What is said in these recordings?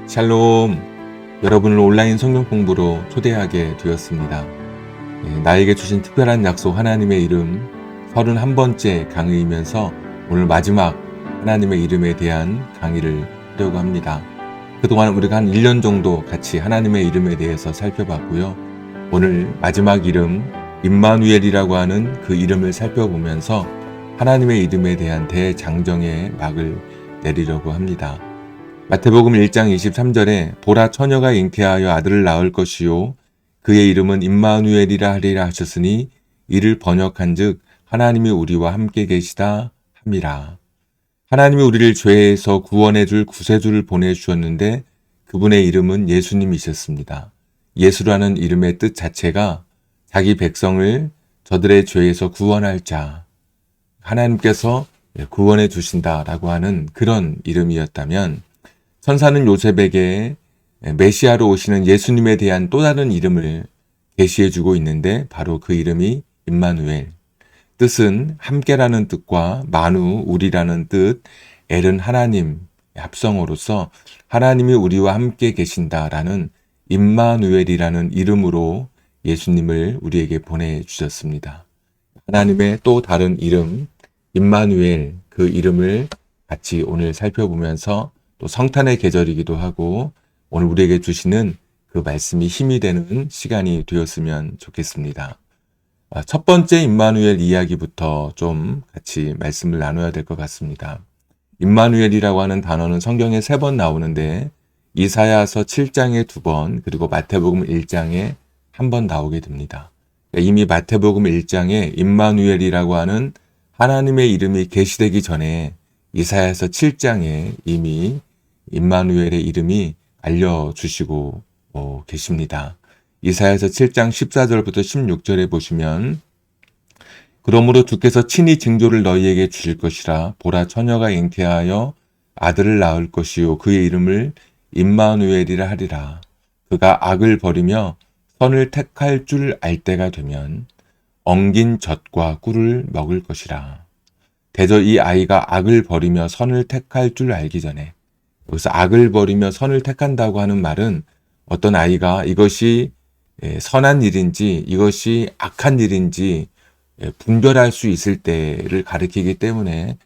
샬롬. 여러분을 온라인 성경 공부로 초대하게 되었습니다. 나에게 주신 특별한 약속 하나님의 이름 31번째 강의이면서 오늘 마지막 하나님의 이름에 대한 강의를 하려고 합니다. 그동안 우리가 한 1년 정도 같이 하나님의 이름에 대해서 살펴봤고요. 오늘 마지막 이름 임마누엘이라고 하는 그 이름을 살펴보면서 하나님의 이름에 대한 대장정의 막을 내리려고 합니다. 마태복음 1장 23절에 보라 처녀가 잉태하여 아들을 낳을 것이요 그의 이름은 임마누엘이라 하리라 하셨으니 이를 번역한즉 하나님이 우리와 함께 계시다 함이라. 하나님이 우리를 죄에서 구원해 줄 구세주를 보내주셨는데 그분의 이름은 예수님이셨습니다. 예수라는 이름의 뜻 자체가 자기 백성을 저들의 죄에서 구원할 자, 하나님께서 구원해 주신다라고 하는 그런 이름이었다면 천사는 요셉에게 메시아로 오시는 예수님에 대한 또 다른 이름을 계시해 주고 있는데 바로 그 이름이 임마누엘. 뜻은 함께라는 뜻과 마누, 우리라는 뜻, 엘은 하나님, 합성어로서 하나님이 우리와 함께 계신다라는 임마누엘이라는 이름으로 예수님을 우리에게 보내주셨습니다. 하나님의 또 다른 이름, 임마누엘, 그 이름을 같이 오늘 살펴보면서 또 성탄의 계절이기도 하고 오늘 우리에게 주시는 그 말씀이 힘이 되는 시간이 되었으면 좋겠습니다. 첫 번째 임마누엘 이야기부터 좀 같이 말씀을 나눠야 될 것 같습니다. 임마누엘이라고 하는 단어는 성경에 3번 나오는데 이사야서 7장에 2번 그리고 마태복음 1장에 1번 나오게 됩니다. 이미 마태복음 1장에 임마누엘이라고 하는 하나님의 이름이 계시되기 전에 이사야서 7장에 이미 임마누엘의 이름이 알려주시고 계십니다. 이사야서 7장 14절부터 16절에 보시면 그러므로 주께서 친히 징조를 너희에게 주실 것이라 보라 처녀가 잉태하여 아들을 낳을 것이요 그의 이름을 임마누엘이라 하리라. 그가 악을 버리며 선을 택할 줄 알 때가 되면 엉긴 젖과 꿀을 먹을 것이라. 대저 이 아이가 악을 버리며 선을 택할 줄 알기 전에 여기서 악을 버리며 선을 택한다고 하는 말은 어떤 아이가 이것이 선한 일인지 이것이 악한 일인지 분별할 수 있을 때를 가리키기 때문에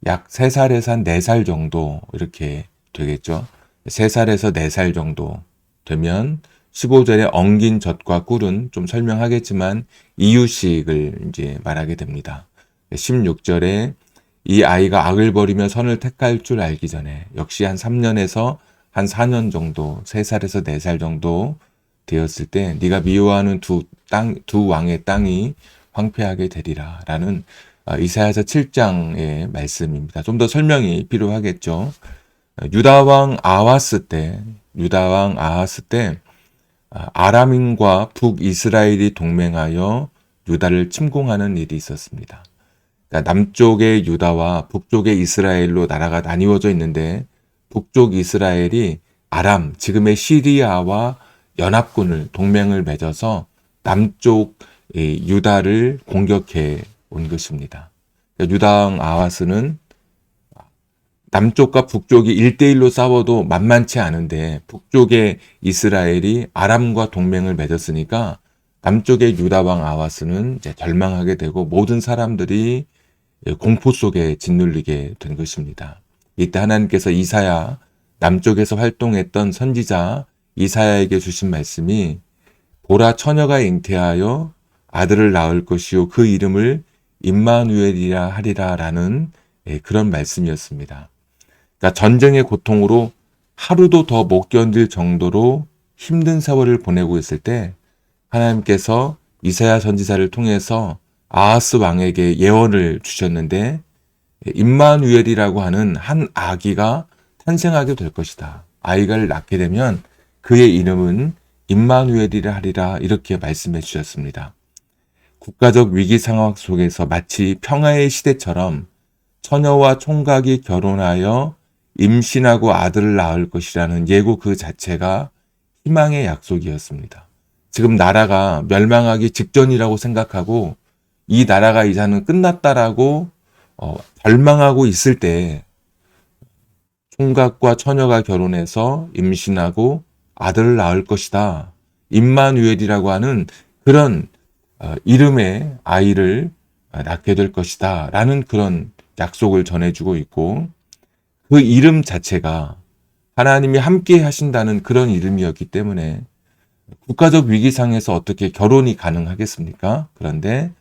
약 3살에서 한 4살 정도 이렇게 되겠죠. 3살에서 4살 정도 되면 15절에 엉긴 젖과 꿀은 좀 설명하겠지만 이유식을 이제 말하게 됩니다. 16절에 이 아이가 악을 버리며 선을 택할 줄 알기 전에 역시 한 3년에서 한 4년 정도, 3살에서 4살 정도 되었을 때 네가 미워하는 두 왕의 땅이 황폐하게 되리라 라는 이사야서 7장의 말씀입니다. 좀 더 설명이 필요하겠죠. 유다왕 아하스 때 아람인과 북이스라엘이 동맹하여 유다를 침공하는 일이 있었습니다. 그러니까 남쪽의 유다와 북쪽의 이스라엘로 나라가 나뉘어져 있는데 북쪽 이스라엘이 아람, 지금의 시리아와 연합군을 동맹을 맺어서 남쪽 유다를 공격해 온 것입니다. 그러니까 유다왕 아하스는 남쪽과 북쪽이 1대1로 싸워도 만만치 않은데 북쪽의 이스라엘이 아람과 동맹을 맺었으니까 남쪽의 유다왕 아하스는 이제 절망하게 되고 모든 사람들이 공포 속에 짓눌리게 된 것입니다. 이때 하나님께서 이사야, 남쪽에서 활동했던 선지자 이사야에게 주신 말씀이 보라 처녀가 잉태하여 아들을 낳을 것이요 그 이름을 임마누엘이라 하리라 라는 그런 말씀이었습니다. 그러니까 전쟁의 고통으로 하루도 더 못 견딜 정도로 힘든 세월을 보내고 있을 때 하나님께서 이사야 선지자를 통해서 아하스 왕에게 예언을 주셨는데 임마누엘이라고 하는 한 아기가 탄생하게 될 것이다. 아이를 낳게 되면 그의 이름은 임마누엘이라 하리라 이렇게 말씀해 주셨습니다. 국가적 위기 상황 속에서 마치 평화의 시대처럼 처녀와 총각이 결혼하여 임신하고 아들을 낳을 것이라는 예고 그 자체가 희망의 약속이었습니다. 지금 나라가 멸망하기 직전이라고 생각하고 이 나라가 이제는 끝났다라고 절망하고 있을 때 총각과 처녀가 결혼해서 임신하고 아들을 낳을 것이다. 임마누엘이라고 하는 그런 이름의 아이를 낳게 될 것이다. 라는 그런 약속을 전해주고 있고, 그 이름 자체가 하나님이 함께 하신다는 그런 이름이었기 때문에 국가적 위기상에서 어떻게 결혼이 가능하겠습니까? 그런데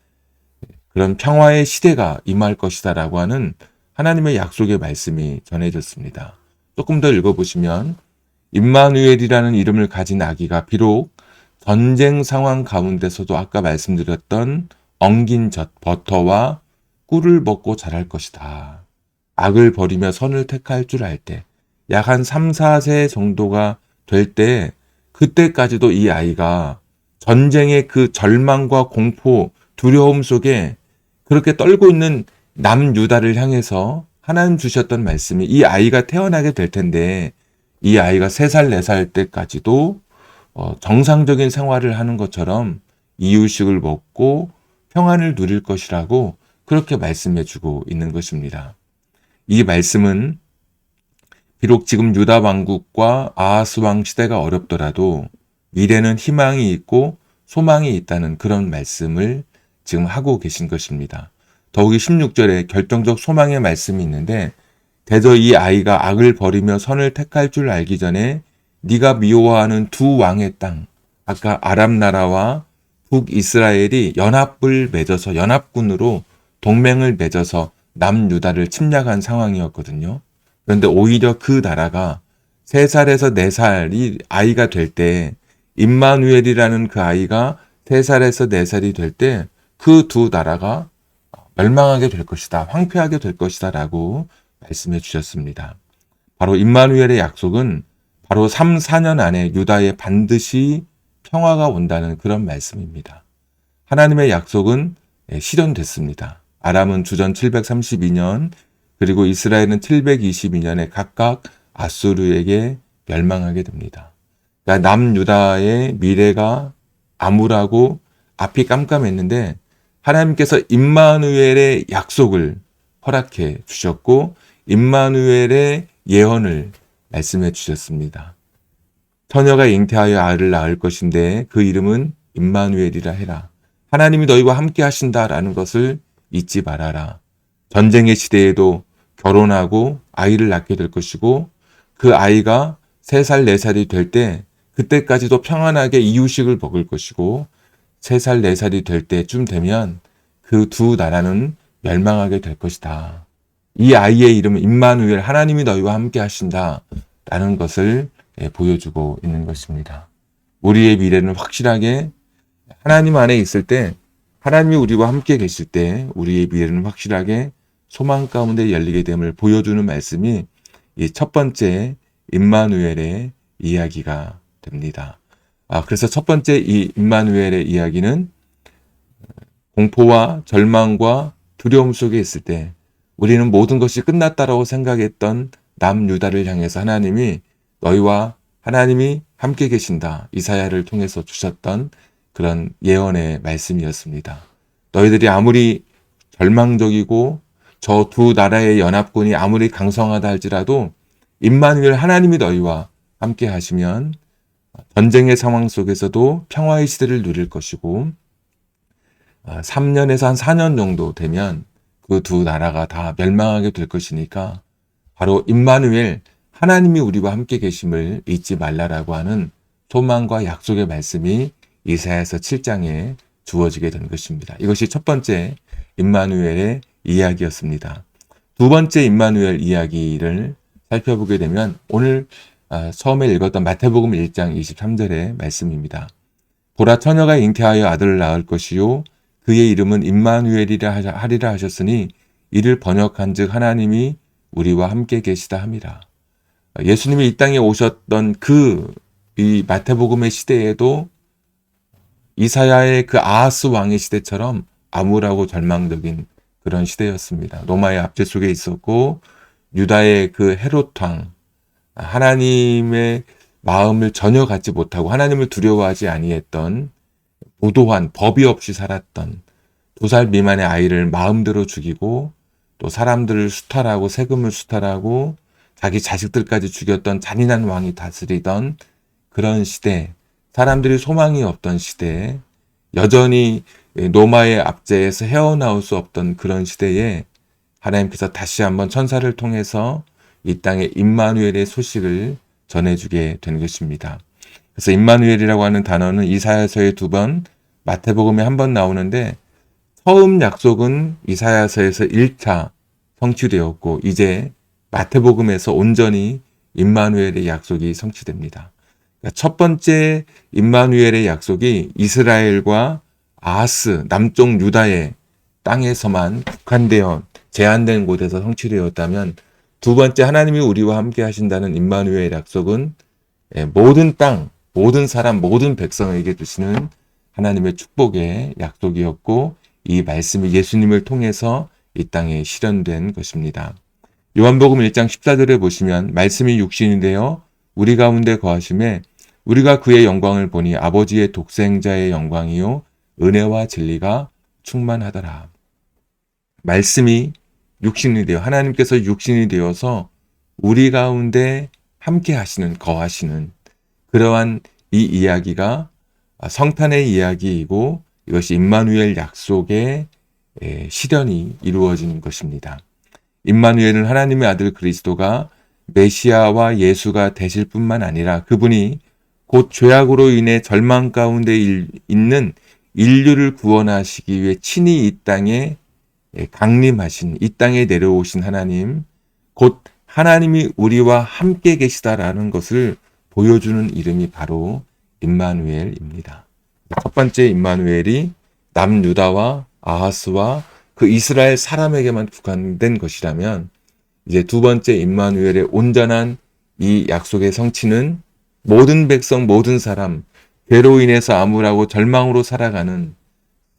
그런 평화의 시대가 임할 것이다라고 하는 하나님의 약속의 말씀이 전해졌습니다. 조금 더 읽어보시면 임마누엘이라는 이름을 가진 아기가 비록 전쟁 상황 가운데서도 아까 말씀드렸던 엉긴 젖, 버터와 꿀을 먹고 자랄 것이다. 악을 버리며 선을 택할 줄 알 때, 약 한 3, 4세 정도가 될 때, 그때까지도 이 아이가 전쟁의 그 절망과 공포, 두려움 속에 그렇게 떨고 있는 남유다를 향해서 하나님 주셨던 말씀이 이 아이가 태어나게 될 텐데, 이 아이가 3살, 4살 때까지도 정상적인 생활을 하는 것처럼 이유식을 먹고 평안을 누릴 것이라고 그렇게 말씀해 주고 있는 것입니다. 이 말씀은 비록 지금 유다 왕국과 아하스 왕 시대가 어렵더라도 미래는 희망이 있고 소망이 있다는 그런 말씀을 지금 하고 계신 것입니다. 더욱이 16절에 결정적 소망의 말씀이 있는데, 대저 이 아이가 악을 버리며 선을 택할 줄 알기 전에 네가 미워하는 두 왕의 땅, 아까 아람 나라와 북이스라엘이 연합을 맺어서 연합군으로 동맹을 맺어서 남유다를 침략한 상황이었거든요. 그런데 오히려 그 나라가 3살에서 4살이 아이가 될 때, 임마누엘이라는 그 아이가 3살에서 4살이 될 때 그 두 나라가 멸망하게 될 것이다, 황폐하게 될 것이다 라고 말씀해 주셨습니다. 바로 임마누엘의 약속은 바로 3, 4년 안에 유다에 반드시 평화가 온다는 그런 말씀입니다. 하나님의 약속은 실현됐습니다. 아람은 주전 732년, 그리고 이스라엘은 722년에 각각 아수르에게 멸망하게 됩니다. 그러니까 남유다의 미래가 암울하고 앞이 깜깜했는데 하나님께서 임마누엘의 약속을 허락해 주셨고 임마누엘의 예언을 말씀해 주셨습니다. 처녀가 잉태하여 아이를 낳을 것인데 그 이름은 임마누엘이라 해라. 하나님이 너희와 함께 하신다라는 것을 잊지 말아라. 전쟁의 시대에도 결혼하고 아이를 낳게 될 것이고 그 아이가 3살, 4살이 될 때 그때까지도 평안하게 이유식을 먹을 것이고 3살, 4살이 될 때쯤 되면 그 두 나라는 멸망하게 될 것이다. 이 아이의 이름은 임마누엘, 하나님이 너희와 함께 하신다 라는 것을 보여주고 있는 것입니다. 우리의 미래는 확실하게 하나님 안에 있을 때, 하나님이 우리와 함께 계실 때 우리의 미래는 확실하게 소망 가운데 열리게 됨을 보여주는 말씀이 이 첫 번째 임마누엘의 이야기가 됩니다. 그래서 첫 번째 이 임마누엘의 이야기는 공포와 절망과 두려움 속에 있을 때 우리는 모든 것이 끝났다라고 생각했던 남유다를 향해서 하나님이 너희와 하나님이 함께 계신다, 이사야를 통해서 주셨던 그런 예언의 말씀이었습니다. 너희들이 아무리 절망적이고 저 두 나라의 연합군이 아무리 강성하다 할지라도 임마누엘 하나님이 너희와 함께 하시면 전쟁의 상황 속에서도 평화의 시대를 누릴 것이고 3년에서 한 4년 정도 되면 그 두 나라가 다 멸망하게 될 것이니까 바로 임마누엘 하나님이 우리와 함께 계심을 잊지 말라라고 하는 소망과 약속의 말씀이 이사야서 7장에 주어지게 된 것입니다. 이것이 첫 번째 임마누엘의 이야기였습니다. 두 번째 임마누엘 이야기를 살펴보게 되면 오늘 처음에 읽었던 마태복음 1장 23절의 말씀입니다. 보라, 처녀가 잉태하여 아들을 낳을 것이요 그의 이름은 임마누엘이라 하리라 하셨으니 이를 번역한즉 하나님이 우리와 함께 계시다 함이라. 예수님이 이 땅에 오셨던 이 마태복음의 시대에도 이사야의 그 아하스 왕의 시대처럼 암울하고 절망적인 그런 시대였습니다. 로마의 압제 속에 있었고 유다의 그 헤롯 왕, 하나님의 마음을 전혀 갖지 못하고 하나님을 두려워하지 아니했던 무도한, 법이 없이 살았던 2살 미만의 아이를 마음대로 죽이고 또 사람들을 수탈하고 세금을 수탈하고 자기 자식들까지 죽였던 잔인한 왕이 다스리던 그런 시대, 사람들이 소망이 없던 시대에 여전히 노마의 압제에서 헤어나올 수 없던 그런 시대에 하나님께서 다시 한번 천사를 통해서 이 땅에 임마누엘의 소식을 전해주게 된 것입니다. 그래서 임마누엘이라고 하는 단어는 이사야서에 2번, 마태복음에 1번 나오는데 처음 약속은 이사야서에서 1차 성취되었고 이제 마태복음에서 온전히 임마누엘의 약속이 성취됩니다. 그러니까 첫 번째 임마누엘의 약속이 이스라엘과 아하스 남쪽 유다의 땅에서만 국한되어 제한된 곳에서 성취되었다면 두 번째 하나님이 우리와 함께 하신다는 임마누엘의 약속은 모든 땅, 모든 사람, 모든 백성에게 주시는 하나님의 축복의 약속이었고 이 말씀이 예수님을 통해서 이 땅에 실현된 것입니다. 요한복음 1장 14절에 보시면 말씀이 육신이 되어 우리 가운데 거하심에 우리가 그의 영광을 보니 아버지의 독생자의 영광이요 은혜와 진리가 충만하더라. 말씀이 육신이 되어 하나님께서 육신이 되어서 우리 가운데 함께 하시는 거하시는 그러한 이 이야기가 성탄의 이야기이고 이것이 임마누엘 약속의 실현이 이루어진 것입니다. 임마누엘은 하나님의 아들 그리스도가 메시아와 예수가 되실 뿐만 아니라 그분이 곧 죄악으로 인해 절망 가운데 있는 인류를 구원하시기 위해 친히 이 땅에 강림하신, 이 땅에 내려오신 하나님, 곧 하나님이 우리와 함께 계시다라는 것을 보여주는 이름이 바로 임마누엘입니다. 첫 번째 임마누엘이 남유다와 아하스와 그 이스라엘 사람에게만 국한된 것이라면 이제 두 번째 임마누엘의 온전한 이 약속의 성취는 모든 백성, 모든 사람, 죄로 인해서 암울하고 절망으로 살아가는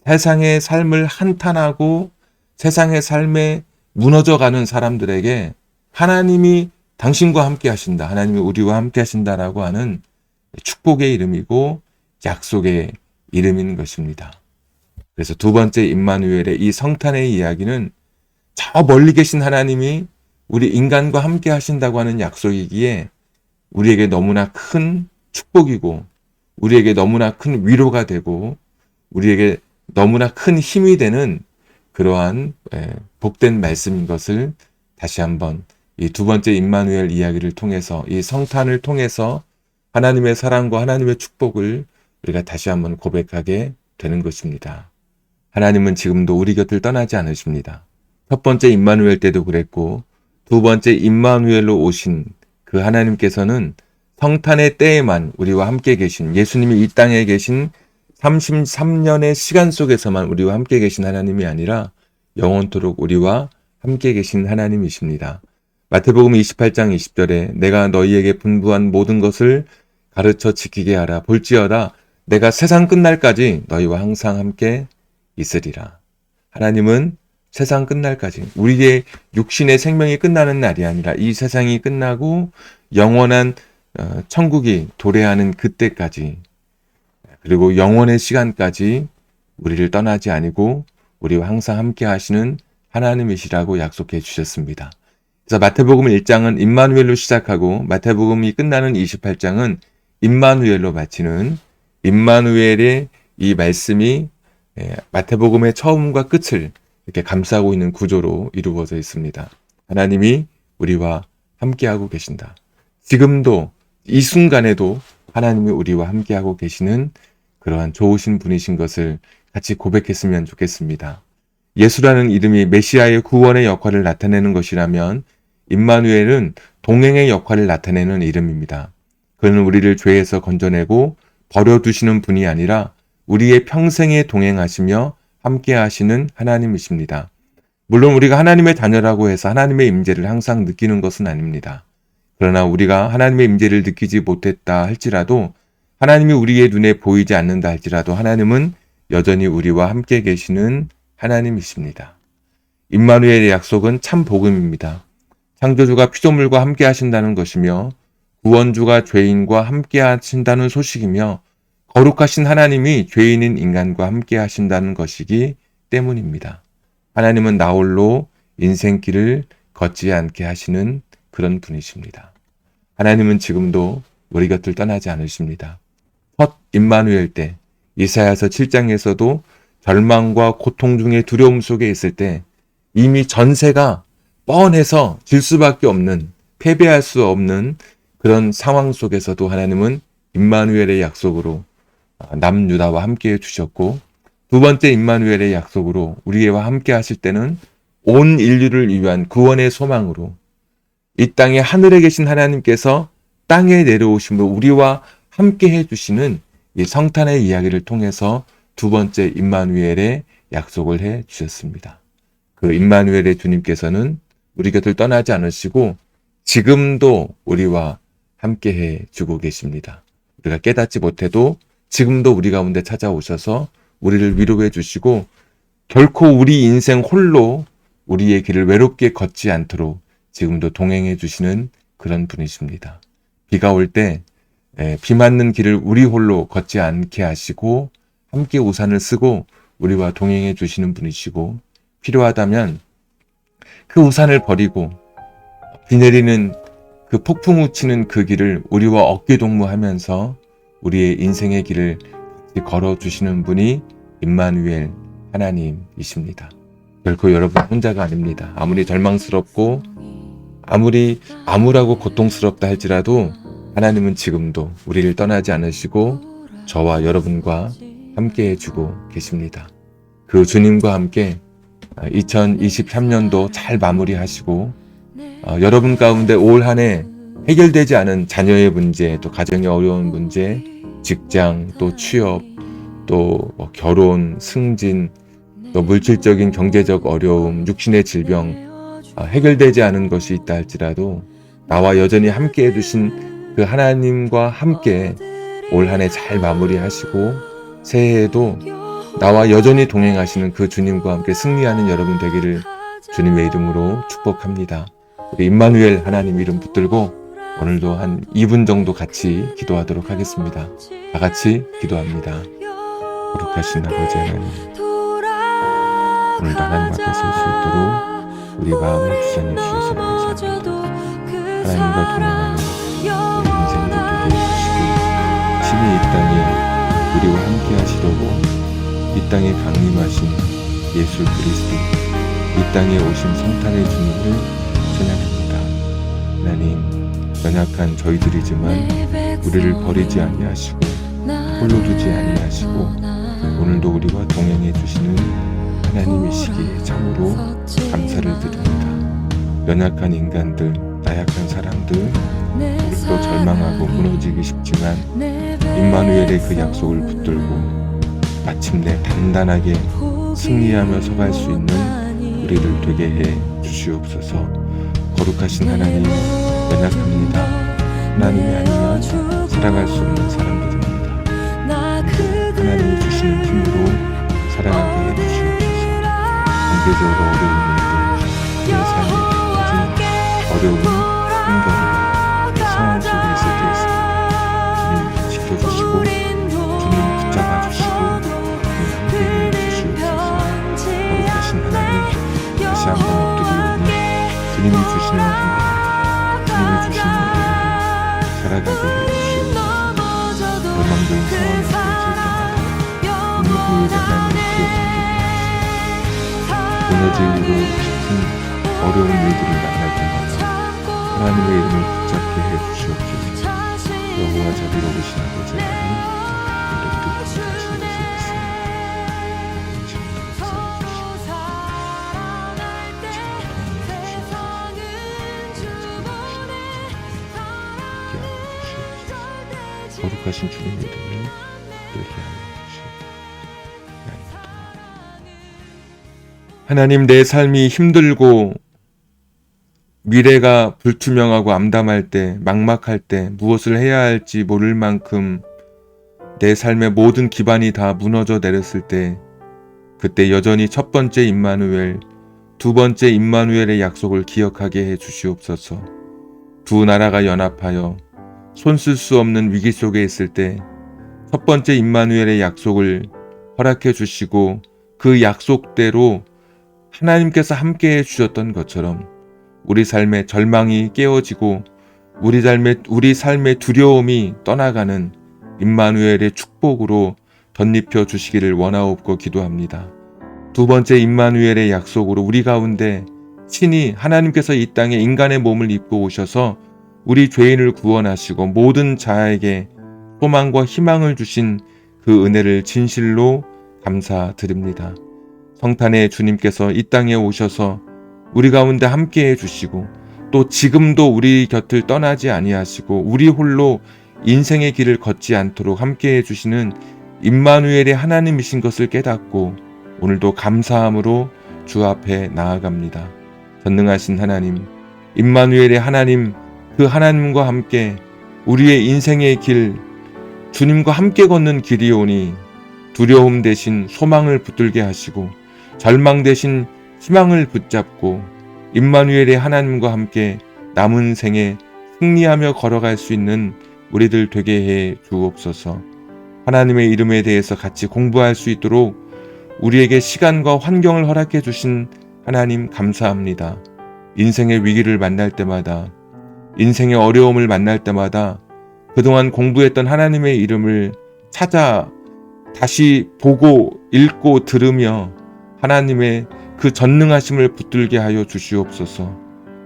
세상의 삶을 한탄하고 세상의 삶에 무너져가는 사람들에게 하나님이 당신과 함께 하신다. 하나님이 우리와 함께 하신다라고 하는 축복의 이름이고 약속의 이름인 것입니다. 그래서 두 번째 임마누엘의 이 성탄의 이야기는 저 멀리 계신 하나님이 우리 인간과 함께 하신다고 하는 약속이기에 우리에게 너무나 큰 축복이고 우리에게 너무나 큰 위로가 되고 우리에게 너무나 큰 힘이 되는 그러한 복된 말씀인 것을 다시 한번 이 두 번째 임마누엘 이야기를 통해서 이 성탄을 통해서 하나님의 사랑과 하나님의 축복을 우리가 다시 한번 고백하게 되는 것입니다. 하나님은 지금도 우리 곁을 떠나지 않으십니다. 첫 번째 임마누엘 때도 그랬고 두 번째 임마누엘로 오신 그 하나님께서는 성탄의 때에만 우리와 함께 계신 예수님이 이 땅에 계신 33년의 시간 속에서만 우리와 함께 계신 하나님이 아니라 영원토록 우리와 함께 계신 하나님이십니다. 마태복음 28장 20절에 내가 너희에게 분부한 모든 것을 가르쳐 지키게 하라. 볼지어다 내가 세상 끝날까지 너희와 항상 함께 있으리라. 하나님은 세상 끝날까지 우리의 육신의 생명이 끝나는 날이 아니라 이 세상이 끝나고 영원한 천국이 도래하는 그때까지 그리고 영원의 시간까지 우리를 떠나지 아니고 우리와 항상 함께 하시는 하나님이시라고 약속해 주셨습니다. 그래서 마태복음 1장은 임마누엘로 시작하고 마태복음이 끝나는 28장은 임마누엘로 마치는 임마누엘의 이 말씀이 마태복음의 처음과 끝을 이렇게 감싸고 있는 구조로 이루어져 있습니다. 하나님이 우리와 함께하고 계신다. 지금도 이 순간에도 하나님이 우리와 함께하고 계시는 그러한 좋으신 분이신 것을 같이 고백했으면 좋겠습니다. 예수라는 이름이 메시아의 구원의 역할을 나타내는 것이라면 임마누엘은 동행의 역할을 나타내는 이름입니다. 그는 우리를 죄에서 건져내고 버려두시는 분이 아니라 우리의 평생에 동행하시며 함께 하시는 하나님이십니다. 물론 우리가 하나님의 자녀라고 해서 하나님의 임재를 항상 느끼는 것은 아닙니다. 그러나 우리가 하나님의 임재를 느끼지 못했다 할지라도 하나님이 우리의 눈에 보이지 않는다 할지라도 하나님은 여전히 우리와 함께 계시는 하나님이십니다. 임마누엘의 약속은 참 복음입니다. 창조주가 피조물과 함께 하신다는 것이며 구원주가 죄인과 함께 하신다는 소식이며 거룩하신 하나님이 죄인인 인간과 함께 하신다는 것이기 때문입니다. 하나님은 나홀로 인생길을 걷지 않게 하시는 그런 분이십니다. 하나님은 지금도 우리 곁을 떠나지 않으십니다. 첫 임마누엘 때 이사야서 7장에서도 절망과 고통 중에 두려움 속에 있을 때 이미 전세가 뻔해서 질 수밖에 없는, 패배할 수 없는 그런 상황 속에서도 하나님은 임마누엘의 약속으로 남유다와 함께 해주셨고, 두 번째 임마누엘의 약속으로 우리와 함께 하실 때는 온 인류를 위한 구원의 소망으로 이 땅에 하늘에 계신 하나님께서 땅에 내려오심으로 우리와 함께 해주시는 이 성탄의 이야기를 통해서 두 번째 임마누엘의 약속을 해 주셨습니다. 그 임마누엘의 주님께서는 우리 곁을 떠나지 않으시고 지금도 우리와 함께 해 주고 계십니다. 우리가 깨닫지 못해도 지금도 우리 가운데 찾아오셔서 우리를 위로해 주시고 결코 우리 인생 홀로 우리의 길을 외롭게 걷지 않도록 지금도 동행해 주시는 그런 분이십니다. 비가 올 때 비 맞는 길을 우리 홀로 걷지 않게 하시고 함께 우산을 쓰고 우리와 동행해 주시는 분이시고, 필요하다면 그 우산을 버리고 비 내리는 그 폭풍 우치는 그 길을 우리와 어깨동무하면서 우리의 인생의 길을 같이 걸어주시는 분이 임마누엘 하나님이십니다. 결코 여러분 혼자가 아닙니다. 아무리 절망스럽고 아무리 암울하고 고통스럽다 할지라도 하나님은 지금도 우리를 떠나지 않으시고 저와 여러분과 함께 해주고 계십니다. 그 주님과 함께 2023년도 잘 마무리하시고 여러분 가운데 올 한 해 해결되지 않은 자녀의 문제, 또 가정의 어려운 문제, 직장, 또 취업, 또 결혼, 승진, 또 물질적인 경제적 어려움, 육신의 질병, 해결되지 않은 것이 있다 할지라도 나와 여전히 함께 해주신 그 하나님과 함께 올 한 해 잘 마무리하시고 새해에도 나와 여전히 동행하시는 그 주님과 함께 승리하는 여러분 되기를 주님의 이름으로 축복합니다. 우리 임마누엘 하나님 이름 붙들고 오늘도 한 2분 정도 같이 기도하도록 하겠습니다. 다 같이 기도합니다. 거룩하신 아버지 하나님, 오늘도 하나님 앞에 설 수 있도록 우리 마음을 주장해 주셔서 감사합니다. 하나님과 동행하는 우리 인생들도 해주시고 친히 이 땅에 우리와 함께 하시려고 이 땅에 강림하신 예수 그리스도, 이 땅에 오신 성탄의 주님을 찬양합니다. 하나님, 연약한 저희들이지만 우리를 버리지 아니하시고 홀로 두지 아니하시고 오늘도 우리와 동행해 주시는 하나님이시기에 참으로 감사를 드립니다. 연약한 인간들, 나약한 사람들, 우리도 절망하고 무너지기 쉽지만 임마누엘의 그 약속을 붙들고 마침내 단단하게 승리하며 서갈 수 있는 우리를 되게 해 주시옵소서. 거룩하신 하나님, 연약합니다. 하나님이 아니면 살아갈 수 없는 사람들입니다. 하나님이 주시는 힘으로 살아가게 해 주시옵소서. 경제적으로 어려운 일들, 내 삶에 닥쳐진 어려운 환경과 상황 속에 있을 때 있습니다. 주님 지켜주시고 주님 붙잡아 주시고 함께해 주시옵소서. 거룩하신 하나님, 다시 한번 엎드리오니 주님이 주시는 힘으로, 주님이 주시는 은혜로 살아가게 해주시옵소서. 절망적인 상황 앞에 있을 때마다 오늘 후일에 하나님을 기억하게 해주시옵소서. 무너지고 싶은 어려운 일들을 만날 때마다 하나님의 이름을 붙잡게 해주시옵소서. 여호와 자비로우신 아버지 하나님, 우리 감사하신 것을 믿습니다. 하나님 지금도 역사해 주시고 거룩하신 주님의 이름을 늘게 하여 주시옵소서. 하나님, 내 삶이 힘들고 미래가 불투명하고 암담할 때, 막막할 때, 무엇을 해야 할지 모를 만큼 내 삶의 모든 기반이 다 무너져 내렸을 때, 그때 여전히 첫 번째 임마누엘, 두 번째 임마누엘의 약속을 기억하게 해 주시옵소서. 두 나라가 연합하여 손쓸 수 없는 위기 속에 있을 때 첫 번째 임마누엘의 약속을 허락해 주시고 그 약속대로 하나님께서 함께 해 주셨던 것처럼 우리 삶의 절망이 깨어지고 우리 삶의 두려움이 떠나가는 임마누엘의 축복으로 덧입혀 주시기를 원하옵고 기도합니다. 두 번째 임마누엘의 약속으로 우리 가운데 친히 하나님께서 이 땅에 인간의 몸을 입고 오셔서 우리 죄인을 구원하시고 모든 자에게 소망과 희망을 주신 그 은혜를 진실로 감사드립니다. 성탄의 주님께서 이 땅에 오셔서 우리 가운데 함께해 주시고 또 지금도 우리 곁을 떠나지 아니하시고 우리 홀로 인생의 길을 걷지 않도록 함께해 주시는 임마누엘의 하나님이신 것을 깨닫고 오늘도 감사함으로 주 앞에 나아갑니다. 전능하신 하나님, 임마누엘의 하나님, 그 하나님과 함께 우리의 인생의 길, 주님과 함께 걷는 길이오니 두려움 대신 소망을 붙들게 하시고 절망 대신 희망을 붙잡고 임마누엘의 하나님과 함께 남은 생에 승리하며 걸어갈 수 있는 우리들 되게 해 주옵소서. 하나님의 이름에 대해서 같이 공부할 수 있도록 우리에게 시간과 환경을 허락해 주신 하나님 감사합니다. 인생의 위기를 만날 때마다, 인생의 어려움을 만날 때마다 그동안 공부했던 하나님의 이름을 찾아 다시 보고 읽고 들으며 하나님의 그 전능하심을 붙들게 하여 주시옵소서.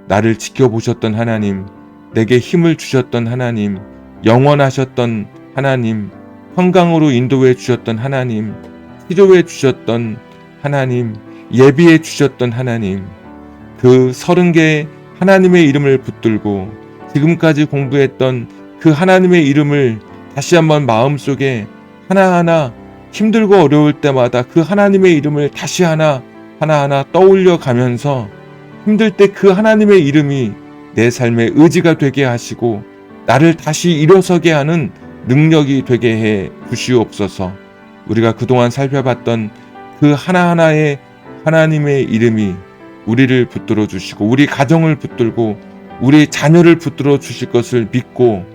나를 지켜보셨던 하나님, 내게 힘을 주셨던 하나님, 영원하셨던 하나님, 평강으로 인도해 주셨던 하나님, 치료해 주셨던 하나님, 예비해 주셨던 하나님, 그 30개의 하나님의 이름을 붙들고 지금까지 공부했던 그 하나님의 이름을 다시 한번 마음속에 하나하나 힘들고 어려울 때마다 그 하나님의 이름을 다시 하나하나 떠올려 가면서 힘들 때 그 하나님의 이름이 내 삶의 의지가 되게 하시고 나를 다시 일어서게 하는 능력이 되게 해 주시옵소서. 우리가 그동안 살펴봤던 그 하나하나의 하나님의 이름이 우리를 붙들어 주시고 우리 가정을 붙들고 우리 자녀를 붙들어 주실 것을 믿고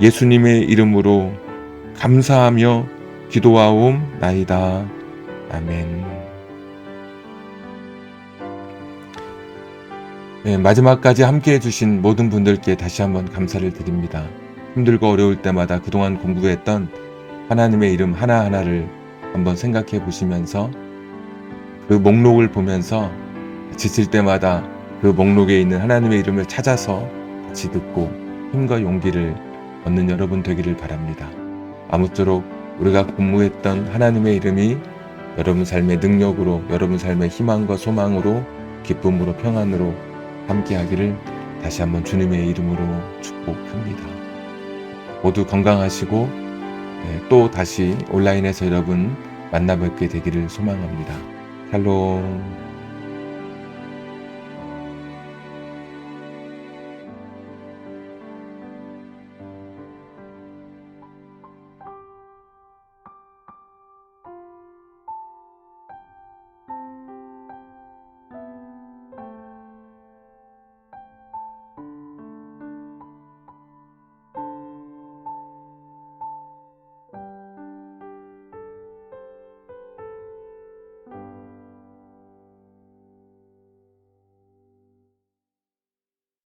예수님의 이름으로 감사하며 기도하옵나이다. 아멘. 네, 마지막까지 함께 해주신 모든 분들께 다시 한번 감사를 드립니다. 힘들고 어려울 때마다 그동안 공부했던 하나님의 이름 하나하나를 한번 생각해 보시면서 그 목록을 보면서 지칠 때마다 그 목록에 있는 하나님의 이름을 찾아서 같이 듣고 힘과 용기를 얻는 여러분 되기를 바랍니다. 아무쪼록 우리가 공부했던 하나님의 이름이 여러분 삶의 능력으로, 여러분 삶의 희망과 소망으로, 기쁨으로, 평안으로 함께하기를 다시 한번 주님의 이름으로 축복합니다. 모두 건강하시고 또 다시 온라인에서 여러분 만나뵙게 되기를 소망합니다. 샬롬.